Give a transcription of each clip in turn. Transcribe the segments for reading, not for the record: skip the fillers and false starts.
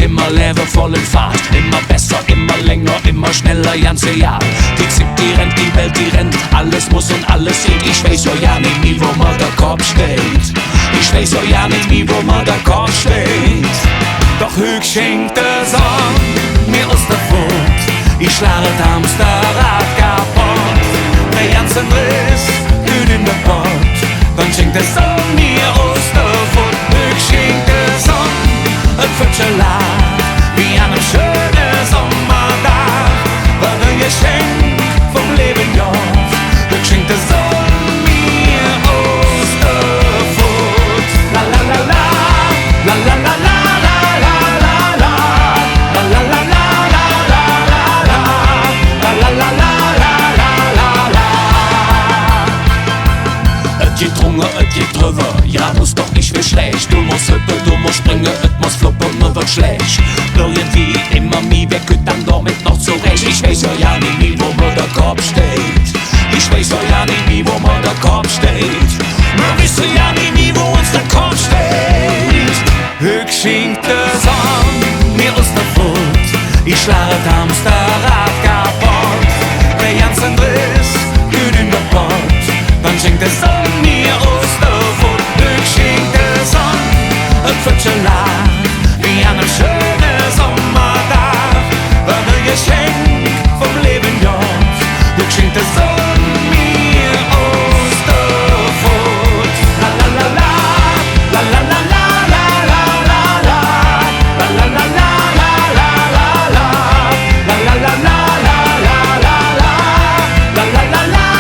immer Leben voll in Fahrt. Immer besser, immer länger, immer schneller, ganze Jahr. Die Zeit, die rennt, die Welt, die rennt. Alles muss und alles geht. Ich weiß ja nicht, wie wo mal der Kopf steht. Ich weiß ja nicht, wie wo mal der Kopf steht. Doch höchst schenkt der Sonn mir aus der Furt. Ich schlage das Hamsterrad kaputt. Der ganze Riss, kühn in der Pott. Dann schenkt der Sonn mir aus der Furt. Höchst schenkt der Sonn ein Pfütschelad, wie an einem schönen Sommertag. War ein Geschenk vom Leben, ja. Höchst schenkt der Sonn mir aus der Furt. La la la la, la la la la. Es geht drüber, ja, muss doch nicht wie schlecht. Du musst hüpfen, du musst springen, es muss fluppen, nur wird schlecht. Irgendwie immer mir, wer könnte dann damit noch zurecht? Ich weiß ja nicht, wie wo mir der Kopf steht. Ich weiß ja nicht, wie wo mir der Kopf steht. Wir wissen ja nicht, wie wo uns der Kopf steht. Höchst schenkt der Sonn mir aus der Furt. Ich schlage das Hamsterrad kaputt. Der ganze Riss, kühn in der Pott. Dann schenkt der Sonn mir aus der Furt. Höchst schenkt der Sonn ein Pfütschelad, wie an einem schönen Sommertag. War ein Geschenk vom Leben, ja. Höchst schenkt der Sonn mir aus der Furt. La la la la, la la la la, la la la la, la la la la, la la la la, la la la la, la la la la, la la la la.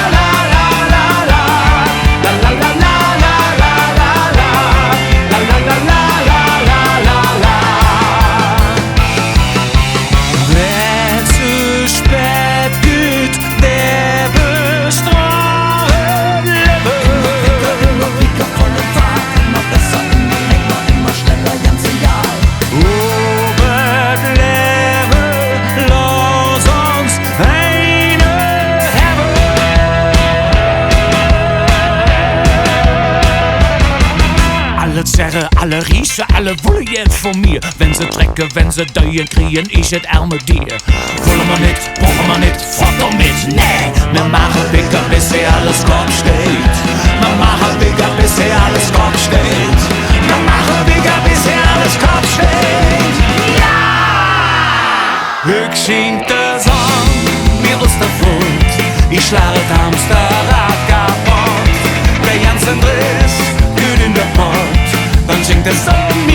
Alle riechen, alle wollen jetzt von mir. Wenn sie drecken, wenn sie Döien kriegen, ich et ärme dir. Wollen wir nicht, brauchen wir nicht, fort damit, nee. Wir machen Bigger, bis hier alles Kopf steht. Wir machen Bigger, bis hier alles Kopf steht. Wir machen Bigger, bis hier alles Kopf steht. Ja! Höchst schenkt der Sonn mir aus der Furt. Ich schlage das Hamsterrad kaputt. Der ganze Riss, kühn in der Pott. Dann schenkt der Sonn mir